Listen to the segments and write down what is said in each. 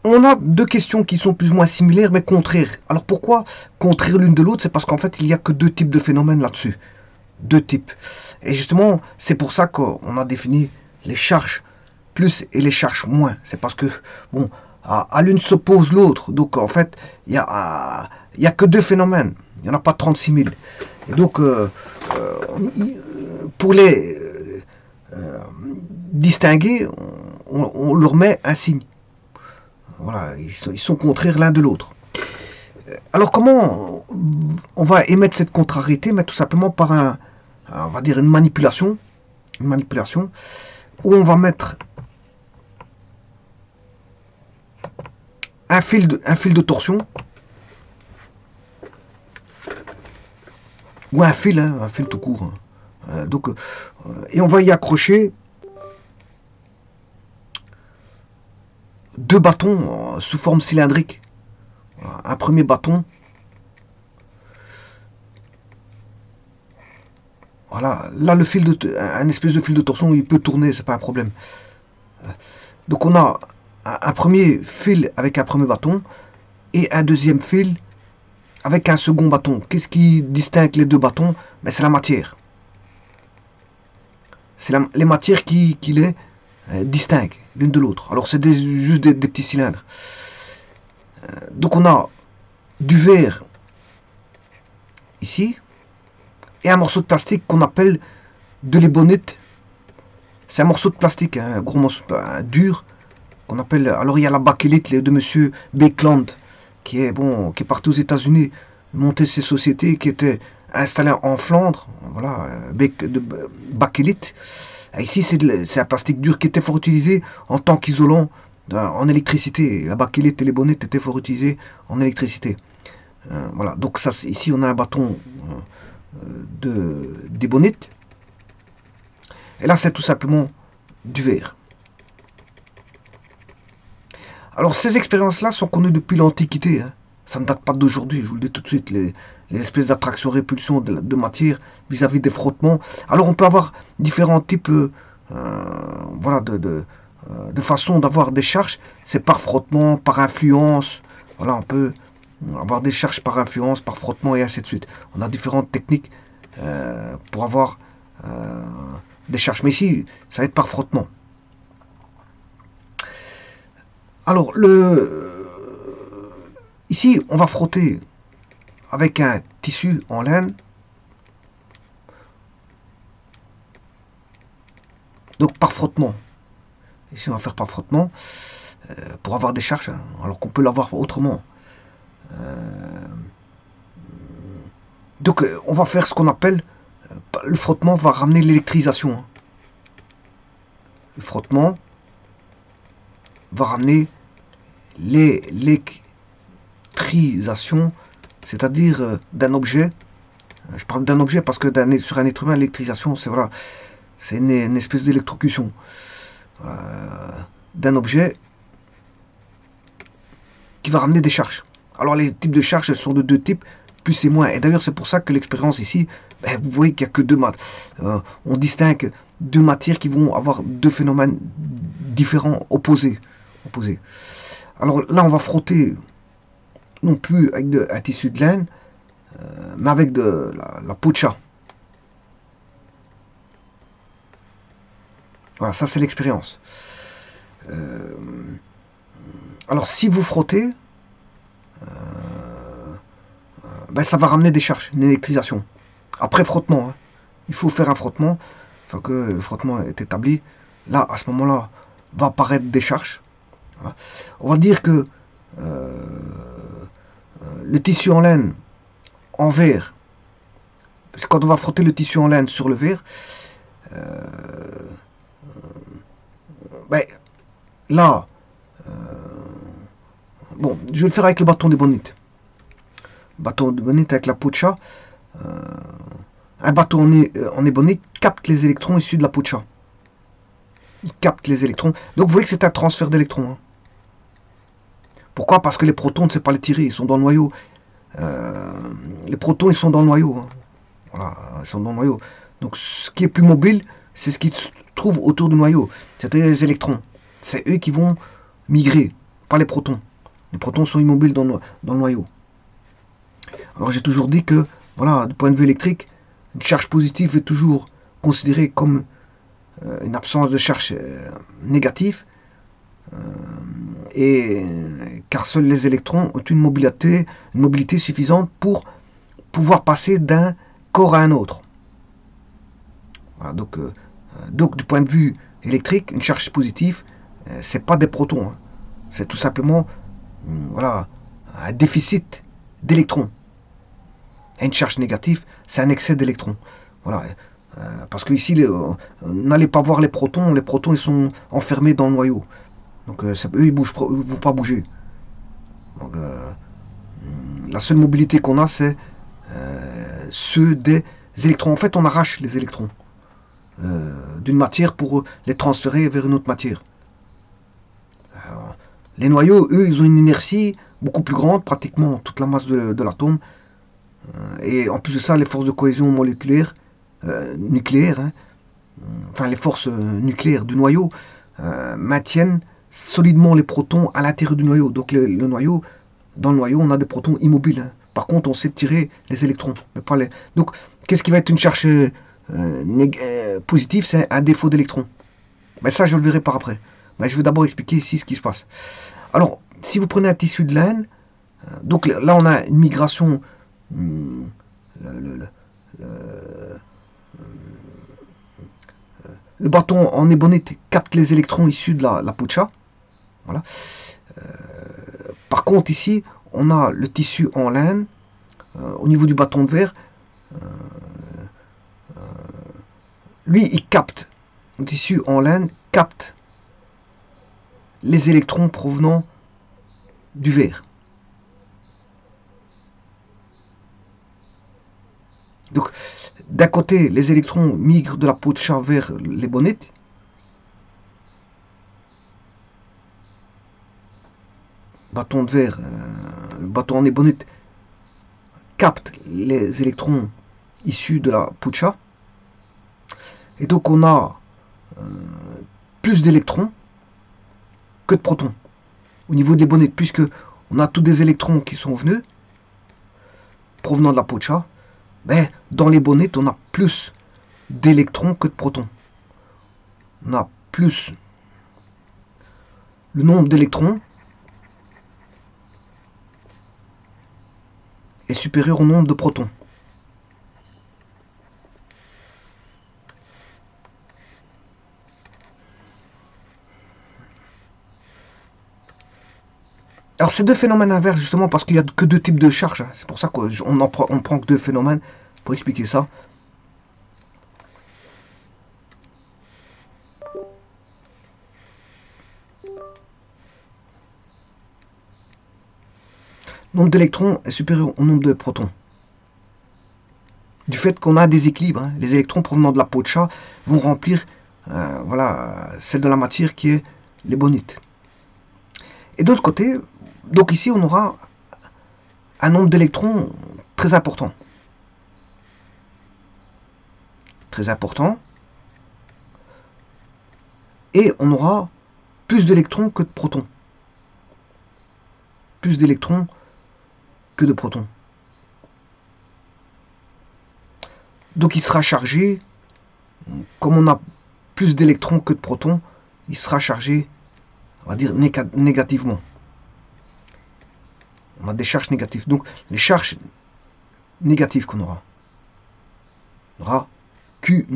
on a deux questions qui sont plus ou moins similaires mais contraires. Alors pourquoi contraires l'une de l'autre? C'est parce qu'en fait il n'y a que deux types de phénomènes là-dessus. Deux types. Et justement, c'est pour ça qu'on a défini les charges plus et les charges moins. C'est parce que, bon, à l'une s'oppose l'autre. Donc en fait, il y a que deux phénomènes. Il n'y en a pas 36 000. Et donc, pour les distinguer, on leur met un signe. Voilà, ils sont contraires l'un de l'autre. Alors comment on va émettre cette contrariété? Mais tout simplement par on va dire une manipulation où on va mettre un fil de torsion ou un fil tout court. Donc, et on va y accrocher deux bâtons sous forme cylindrique. Un premier bâton, voilà, là le un espèce de fil de torsion, il peut tourner, c'est pas un problème. Donc on a un premier fil avec un premier bâton et un deuxième fil avec un second bâton. Qu'est-ce qui distingue les deux bâtons? Ben, c'est la matière. C'est les matières qui les distinguent l'une de l'autre. Alors c'est juste des petits cylindres. Donc on a du verre ici et un morceau de plastique qu'on appelle de l'ébonite. C'est un morceau de plastique, un gros morceau dur qu'on appelle. Alors il y a la bakélite de monsieur Beckland qui est parti aux États-Unis monter ses sociétés, qui était installé en Flandre. Voilà, bakélite. Ici c'est un plastique dur qui était fort utilisé en tant qu'isolant en électricité. La bakélite et les bonnettes étaient fort utilisées en électricité. Voilà, donc ça, ici on a un bâton d'ébonite. Et là c'est tout simplement du verre. Alors ces expériences-là sont connues depuis l'Antiquité. Ça ne date pas d'aujourd'hui, je vous le dis tout de suite. Les espèces d'attraction-répulsion de matière vis-à-vis des frottements. Alors on peut avoir différents types voilà, de façon d'avoir des charges. C'est par frottement, par influence. Voilà, on peut avoir des charges par influence, par frottement et ainsi de suite. On a différentes techniques pour avoir des charges. Mais ici, ça va être par frottement. Alors, ici, on va frotter avec un tissu en laine. Donc, par frottement. Ici, on va faire par frottement pour avoir des charges, alors qu'on peut l'avoir autrement. Donc, on va faire ce qu'on appelle, le frottement va ramener l'électrisation. Le frottement va ramener l'électrisation, c'est-à-dire d'un objet. Je parle d'un objet parce que sur un être humain, l'électrisation, c'est voilà, c'est une espèce d'électrocution d'un objet qui va ramener des charges. Alors les types de charges sont de deux types, plus et moins. Et d'ailleurs c'est pour ça que l'expérience ici, vous voyez qu'il n'y a que deux matières. On distingue deux matières qui vont avoir deux phénomènes différents, opposés. Alors là on va frotter non plus avec un tissu de laine, mais avec de la peau de chat. Voilà, ça c'est l'expérience. Alors si vous frottez, ben, ça va ramener des charges, une électrisation. Après frottement, il faut faire un frottement, enfin que le frottement est établi. Là, à ce moment-là, va apparaître des charges. Voilà. On va dire que le tissu en laine, en verre, parce que quand on va frotter le tissu en laine sur le verre, ben, là, bon, je vais le faire avec le bâton d'ébonite. Bâton d'ébonite avec la peau de chat. Un bâton en ébonite capte les électrons issus de la peau de chat. Il capte les électrons. Donc vous voyez que c'est un transfert d'électrons. Pourquoi? Parce que les protons, on ne sait pas les tirer, ils sont dans le noyau. Les protons, ils sont dans le noyau. Voilà, ils sont dans le noyau. Donc ce qui est plus mobile, c'est ce qui se trouve autour du noyau. C'est-à-dire les électrons. C'est eux qui vont migrer pas les protons. Les protons sont immobiles dans le noyau. Alors j'ai toujours dit que, voilà, du point de vue électrique, une charge positive est toujours considérée comme une absence de charge négative, et car seuls les électrons ont une mobilité suffisante pour pouvoir passer d'un corps à un autre. Voilà, donc du point de vue électrique, une charge positive, c'est pas des protons, hein. C'est tout simplement voilà, un déficit d'électrons. Et une charge négative, c'est un excès d'électrons. Voilà. Parce que ici, n'allez pas voir les protons ils sont enfermés dans le noyau. Donc eux, ils ne vont pas bouger. Donc, la seule mobilité qu'on a, c'est ceux des électrons. En fait, on arrache les électrons d'une matière pour les transférer vers une autre matière. Alors, les noyaux, eux, ils ont une inertie beaucoup plus grande, pratiquement toute la masse de l'atome. Et en plus de ça, les forces de cohésion moléculaire, nucléaire, hein, enfin les forces nucléaires du noyau, maintiennent solidement les protons à l'intérieur du noyau. Donc dans le noyau, on a des protons immobiles, hein. Par contre, on sait tirer les électrons, mais pas les. Donc, qu'est-ce qui va être une charge positive? C'est un défaut d'électrons. Mais ça, je le verrai par après. Mais je vais d'abord expliquer ici ce qui se passe. Alors, si vous prenez un tissu de laine, donc là, on a une migration. Le bâton en ébonite capte les électrons issus de la peau de chat. Voilà. Par contre, ici, on a le tissu en laine. Au niveau du bâton de verre, lui, il capte, le tissu en laine capte les électrons provenant du verre. Donc, d'un côté, les électrons migrent de la peau de chat vers l'ébonite. Bâton de verre, le bâton en ébonite capte les électrons issus de la peau de chat. Et donc on a plus d'électrons que de protons au niveau de l'ébonite, puisque on a tous des électrons qui sont venus provenant de la peau de chat. Ben, dans l'ébonite, on a plus d'électrons que de protons. On a plus le nombre d'électrons est supérieur au nombre de protons. Alors ces deux phénomènes inverses, justement, parce qu'il n'y a que deux types de charges, hein. C'est pour ça qu'on prend que deux phénomènes pour expliquer ça. Le nombre d'électrons est supérieur au nombre de protons. Du fait qu'on a des équilibres, hein. Les électrons provenant de la peau de chat vont remplir voilà, celle de la matière qui est l'ébonite. Et d'autre côté, donc ici on aura un nombre d'électrons très important. Très important. Et on aura plus d'électrons que de protons. Plus d'électrons que de protons. Donc il sera chargé, comme on a plus d'électrons que de protons, il sera chargé, on va dire, négativement. On a des charges négatives. Donc les charges négatives qu'on aura, on aura Q-.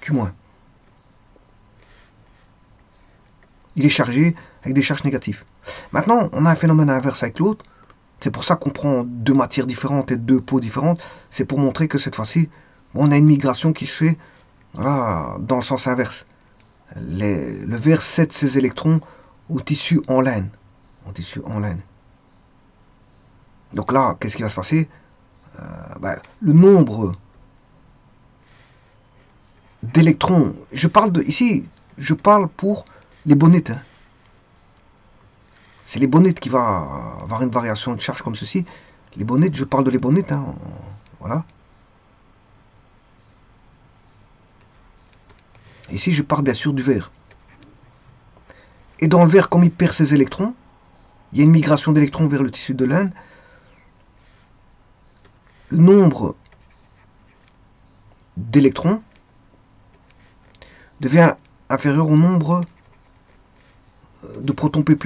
Q-. Il est chargé avec des charges négatives. Maintenant, on a un phénomène inverse avec l'autre. C'est pour ça qu'on prend deux matières différentes et deux peaux différentes. C'est pour montrer que cette fois-ci, on a une migration qui se fait voilà, dans le sens inverse. Le verre cède ses électrons au tissu en laine. Donc là, qu'est-ce qui va se passer? Le nombre d'électrons, ici, je parle pour l'ébonite, hein. C'est l'ébonite qui va avoir une variation de charge comme ceci. L'ébonite, je parle de l'ébonite, hein. Voilà. Ici, je parle bien sûr du verre. Et dans le verre, comme il perd ses électrons, il y a une migration d'électrons vers le tissu de laine. Le nombre d'électrons devient inférieur au nombre de protons P+.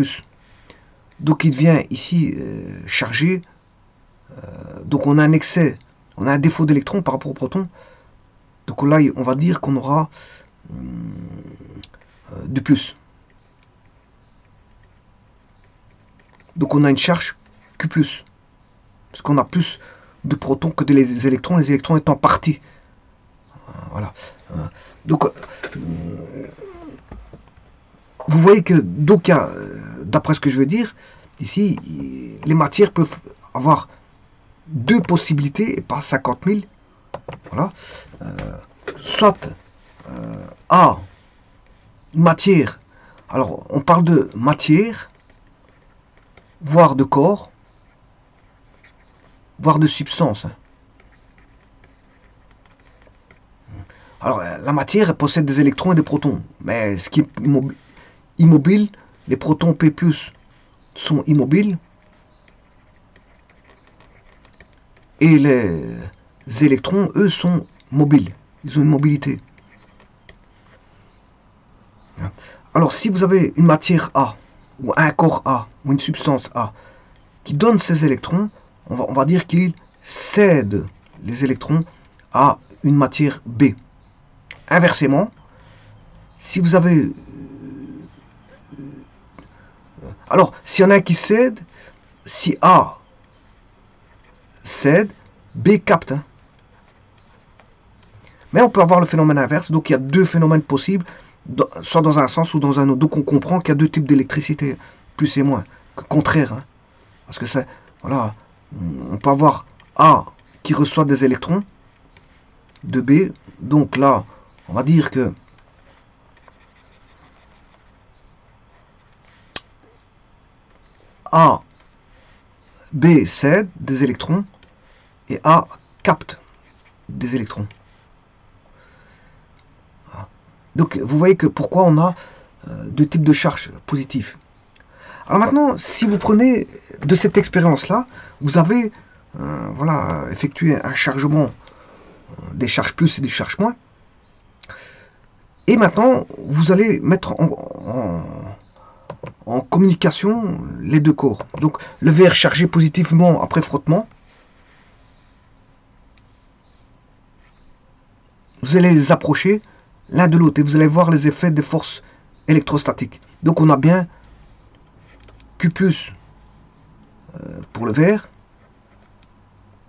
Donc il devient ici chargé. Donc on a un excès, on a un défaut d'électrons par rapport aux protons. Donc là, on va dire qu'on aura de plus. Donc on a une charge Q+, parce qu'on a plus de protons que des électrons, les électrons étant partis. Voilà. Donc, vous voyez que, donc, d'après ce que je veux dire, ici, les matières peuvent avoir deux possibilités et pas 50 000. Voilà. Soit A, matière. Alors, on parle de matière, voire de corps, voire de substance. Alors, la matière elle possède des électrons et des protons. Mais ce qui est immobile, les protons P+, sont immobiles. Et les électrons, eux, sont mobiles. Ils ont une mobilité. Alors, si vous avez une matière A, ou un corps A, ou une substance A, qui donne ces électrons, on va dire qu'il cède les électrons à une matière B. Inversement, si vous avez... Alors, s'il y en a un qui cède, si A cède, B capte. Mais on peut avoir le phénomène inverse, donc il y a deux phénomènes possibles, soit dans un sens ou dans un autre. Donc on comprend qu'il y a deux types d'électricité, plus et moins, que contraire. Hein. Parce que c'est... Voilà, on peut avoir A qui reçoit des électrons de B, donc là, on va dire que A, B cède des électrons et A capte des électrons. Donc vous voyez que pourquoi on a deux types de charges positives. Alors maintenant, si vous prenez de cette expérience-là, vous avez voilà, effectué un chargement des charges plus et des charges moins. Et maintenant, vous allez mettre en communication les deux corps. Donc le verre chargé positivement après frottement, vous allez les approcher l'un de l'autre et vous allez voir les effets des forces électrostatiques. Donc on a bien Q+, pour le verre,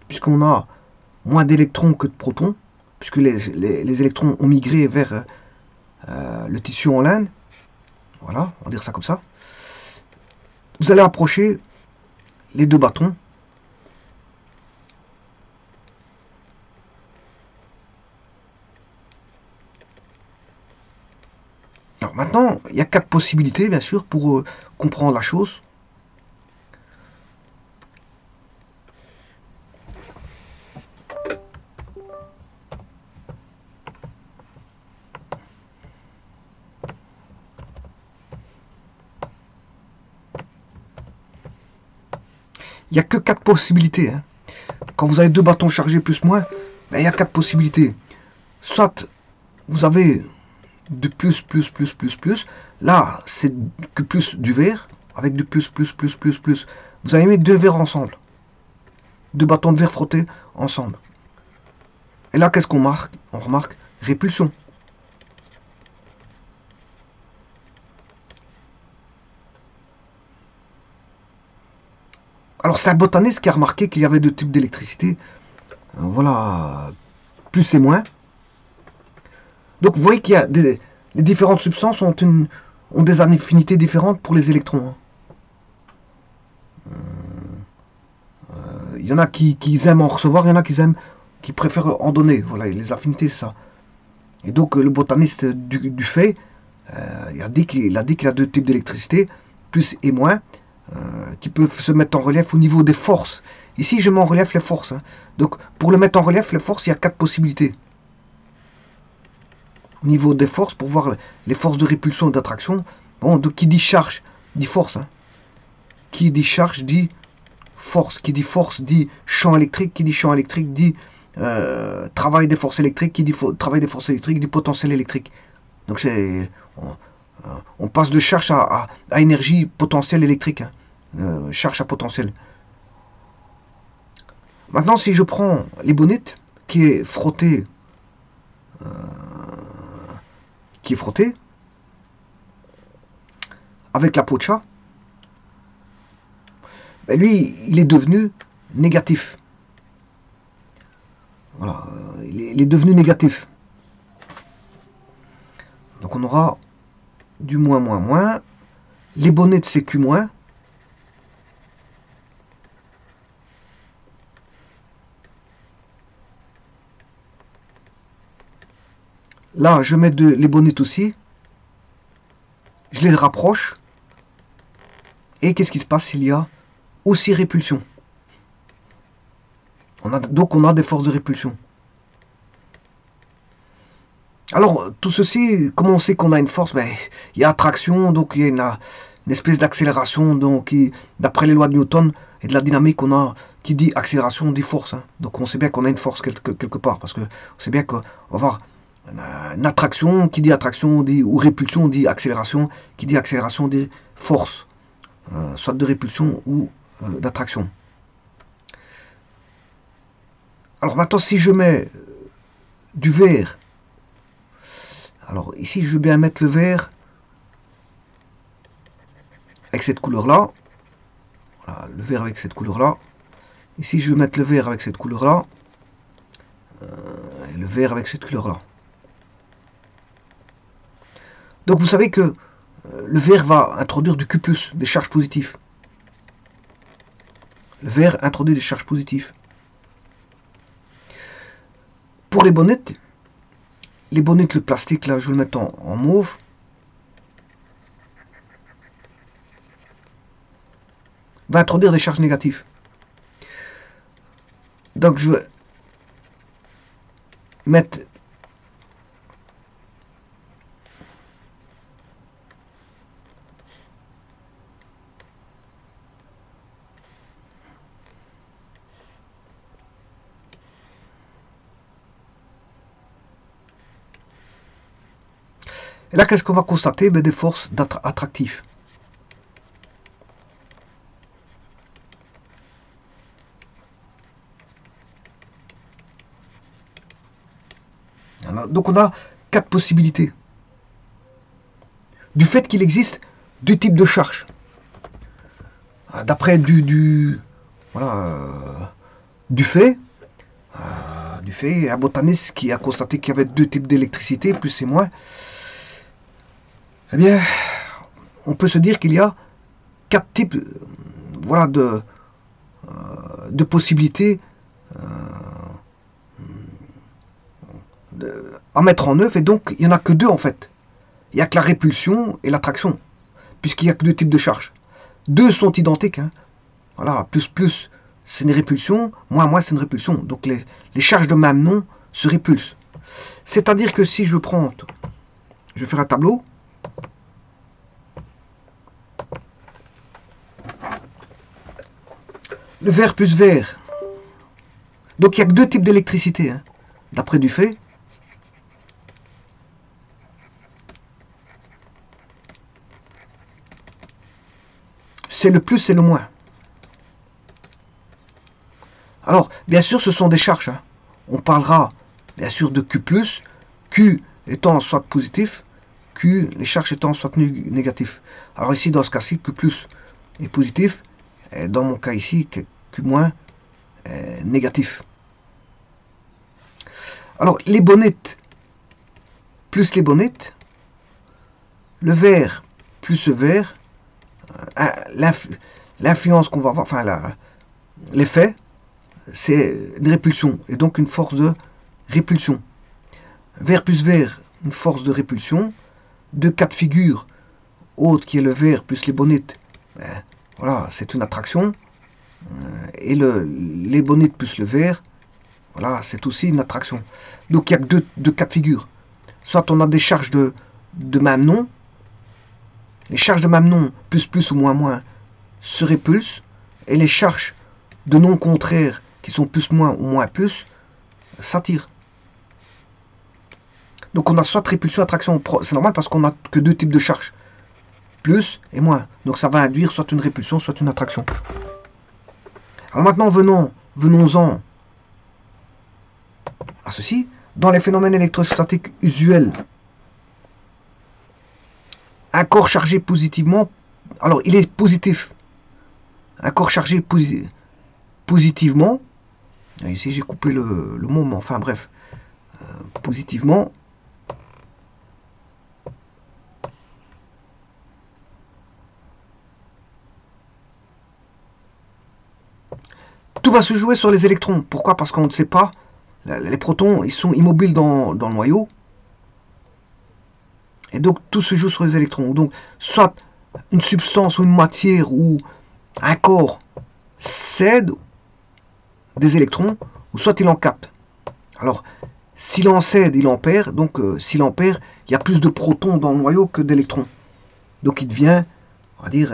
puisqu'on a moins d'électrons que de protons, puisque les électrons ont migré vers le tissu en laine. Voilà, on va dire ça comme ça. Vous allez approcher les deux bâtons. Alors maintenant, il y a quatre possibilités, bien sûr, pour comprendre la chose. Il n'y a que quatre possibilités. Hein. Quand vous avez deux bâtons chargés plus-moins, ben, il y a quatre possibilités. Soit vous avez de plus. Là, c'est que plus du verre, avec du plus. Vous avez mis deux verres ensemble. Deux bâtons de verre frottés ensemble. Et là, qu'est-ce qu'on marque? On remarque répulsion. Alors, c'est un botaniste qui a remarqué qu'il y avait deux types d'électricité. Voilà, plus et moins. Donc, vous voyez qu'il y a les différentes substances ont des affinités différentes pour les électrons. Il y en a qui aiment en recevoir, il y en a qui préfèrent en donner. Voilà, les affinités, c'est ça. Et donc, le botaniste du fait, il a dit qu'il a deux types d'électricité, plus et moins, qui peuvent se mettre en relief au niveau des forces. Ici, je mets en relief les forces. Hein. Donc, pour le mettre en relief, les forces, il y a quatre possibilités. Au niveau des forces, pour voir les forces de répulsion et d'attraction, Bon, donc qui dit charge, dit force. Hein. Qui dit charge, dit force. Qui dit force, dit champ électrique. Qui dit champ électrique, dit travail des forces électriques. Qui dit travail des forces électriques, dit potentiel électrique. Donc c'est... On passe de charge à énergie potentielle électrique. Hein. Charge à potentiel. Maintenant, si je prends l'ébonite qui est frottée, avec la peau de chat, ben lui, il est devenu négatif. Voilà, il est devenu négatif. Donc on aura du moins, moins, moins. L'ébonite, c'est Q-. Là, je mets de l'ébonite aussi. Je les rapproche. Et qu'est-ce qui se passe? Il y a aussi répulsion. Donc on a des forces de répulsion. Alors, tout ceci, comment on sait qu'on a une force? Ben, il y a attraction, donc il y a une espèce d'accélération. Donc, d'après les lois de Newton et de la dynamique, on a, qui dit accélération, dit force. Hein. Donc on sait bien qu'on a une force quelque part. Parce que on sait bien qu'on va avoir une attraction, qui dit attraction, dit, ou répulsion, dit accélération, qui dit accélération, dit force. Soit de répulsion ou d'attraction. Alors maintenant, si je mets du vert, alors ici je veux bien mettre le vert avec cette couleur-là. Voilà, le vert avec cette couleur-là. Ici je vais mettre le vert avec cette couleur-là. Et le vert avec cette couleur-là. Donc vous savez que le vert va introduire du Q+, des charges positives. Le vert introduit des charges positives. Pour les bonnettes, le plastique, là, je vais le mettre en mauve. Va introduire des charges négatives. Donc je vais mettre et là, qu'est-ce qu'on va constater? Ben, des forces attractives. Donc on a 4 possibilités. Du fait qu'il existe 2 types de charges. D'après du fait, un botaniste qui a constaté qu'il y avait 2 types d'électricité, plus et moins, eh bien, on peut se dire qu'il y a 4 types de possibilités à mettre en œuvre, et donc il n'y en a que 2 en fait. Il n'y a que la répulsion et l'attraction, puisqu'il n'y a que 2 types de charges. 2 sont identiques. Hein. Voilà, plus c'est une répulsion, moins c'est une répulsion. Donc les charges de même nom se répulsent. C'est-à-dire que si je prends, je vais faire un tableau. Le vert plus vert. Donc il n'y a que 2 types d'électricité, hein, d'après Dufay. C'est le plus et le moins. Alors, bien sûr, ce sont des charges. Hein. On parlera, bien sûr, de Q+, Q étant soit positif, Q, les charges étant soit négatif. Alors ici, dans ce cas-ci, Q+, est positif. Et dans mon cas ici, Q- est négatif. Alors, les bonnettes plus les bonnettes, le vert plus le vert, l'influence qu'on va avoir, enfin l'effet, c'est une répulsion, et donc une force de répulsion. Vert plus vert, une force de répulsion. 2 cas de figure, autre qui est le vert plus les bonnettes, ben, voilà, c'est une attraction. Et les bonnettes plus le vert, voilà, c'est aussi une attraction. Donc il n'y a que deux cas de figure. Soit on a des charges de même nom, les charges de même nom, plus ou moins, se répulsent, et les charges de nom contraire, qui sont plus, moins ou moins plus, s'attirent. Donc on a soit répulsion, attraction. C'est normal parce qu'on n'a que deux types de charges, plus et moins. Donc ça va induire soit une répulsion, soit une attraction. Alors maintenant, venons-en à ceci. Dans les phénomènes électrostatiques usuels, un corps chargé positivement, alors il est positif. Un corps chargé positivement, ici j'ai coupé le mot, mais enfin bref, positivement, tout va se jouer sur les électrons. Pourquoi? Parce qu'on ne sait pas, les protons, ils sont immobiles dans le noyau. Et donc, tout se joue sur les électrons. Donc, soit une substance ou une matière ou un corps cède des électrons, ou soit il en capte. Alors, s'il en cède, il en perd. Donc, s'il en perd, il y a plus de protons dans le noyau que d'électrons. Donc, il devient, on va dire,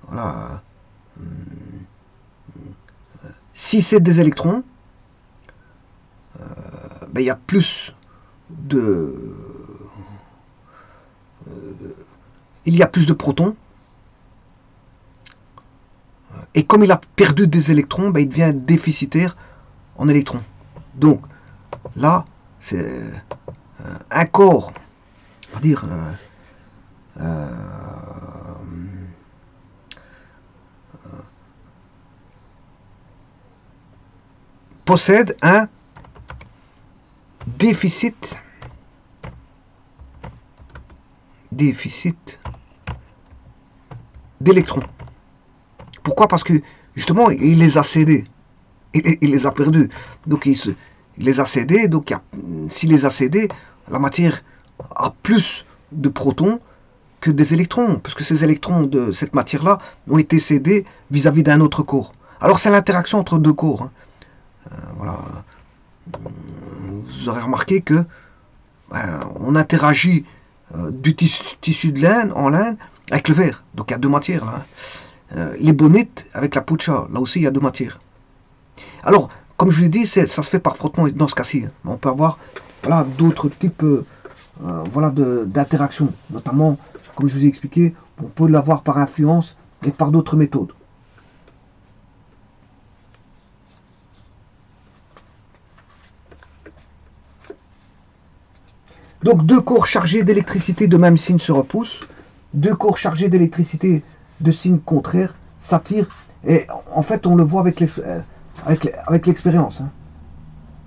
voilà... Si c'est des électrons, il y a plus il y a plus de protons. Et comme il a perdu des électrons, il devient déficitaire en électrons. Donc là, c'est un corps, on va dire, possède un déficit d'électrons. Pourquoi? Parce que justement, il les a cédés. Il les a perdus. Donc il les a cédés. Donc s'il les a cédés, la matière a plus de protons que des électrons. Parce que ces électrons de cette matière-là ont été cédés vis-à-vis d'un autre corps. Alors c'est l'interaction entre deux corps. Hein. Voilà. Vous aurez remarqué que on interagit du tissu de laine en laine avec le verre. Donc il y a deux matières là. Les bonites avec la pucha, là aussi il y a deux matières. Alors, comme je vous l'ai dit, ça se fait par frottement dans ce cas-ci. On peut avoir voilà, d'autres types voilà, d'interactions. Notamment, comme je vous ai expliqué, on peut l'avoir par influence et par d'autres méthodes. Donc deux corps chargés d'électricité de même signe se repoussent, deux corps chargés d'électricité de signe contraire s'attirent, et en fait on le voit avec l'expérience. Hein.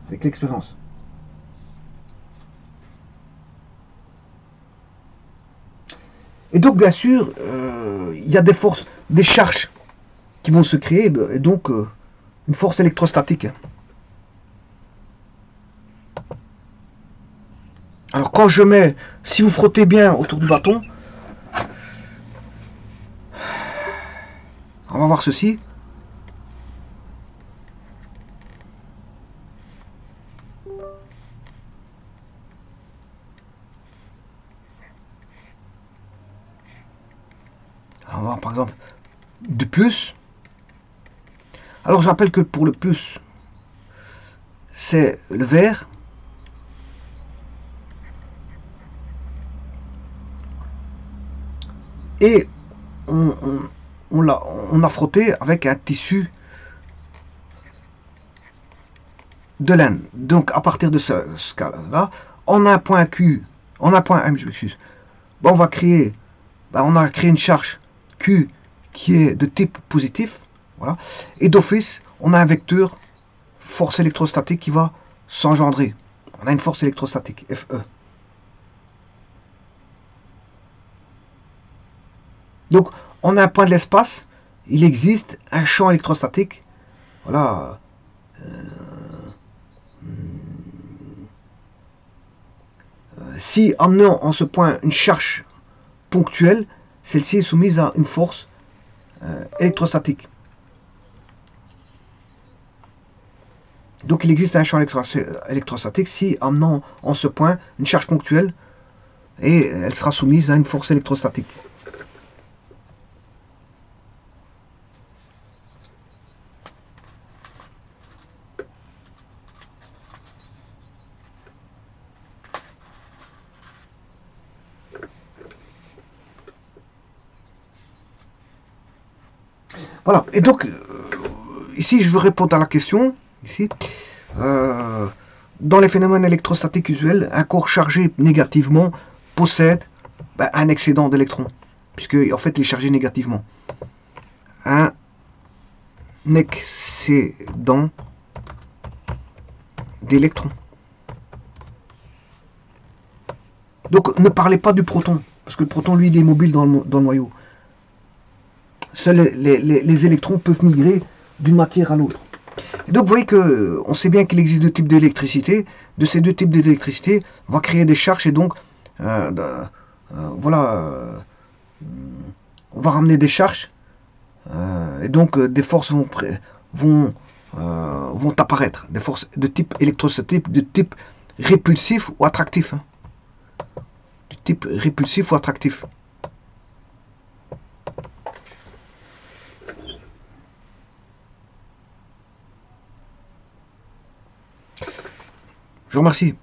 Avec l'expérience. Et donc bien sûr, il y a des forces, des charges qui vont se créer, et donc une force électrostatique. Alors quand je mets, si vous frottez bien autour du bâton, on va voir ceci. On va voir par exemple du plus. Alors je rappelle que pour le plus, c'est le vert. Et on a frotté avec un tissu de laine. Donc à partir de ce cas-là, en un point Q, en un point M, je m'excuse, on va créer, on a créé une charge Q qui est de type positif, voilà, et d'office, on a un vecteur force électrostatique qui va s'engendrer. On a une force électrostatique, FE. Donc, en un point de l'espace, il existe un champ électrostatique. Voilà. Si amenant en ce point une charge ponctuelle, celle-ci est soumise à une force électrostatique. Donc il existe un champ électrostatique si amenant en ce point une charge ponctuelle et elle sera soumise à une force électrostatique. Voilà, et donc, ici, je veux répondre à la question, ici, dans les phénomènes électrostatiques usuels, un corps chargé négativement possède un excédent d'électrons, puisque en fait il est chargé négativement. Un excédent d'électrons. Donc ne parlez pas du proton, parce que le proton, lui, il est mobile dans le noyau. Seuls les électrons peuvent migrer d'une matière à l'autre. Et donc vous voyez que on sait bien qu'il existe deux types d'électricité. De ces deux types d'électricité, on va créer des charges et donc voilà, on va ramener des charges et donc des forces vont apparaître, des forces de type électrostatique, de type répulsif ou attractif, hein. De type répulsif ou attractif. Je vous remercie.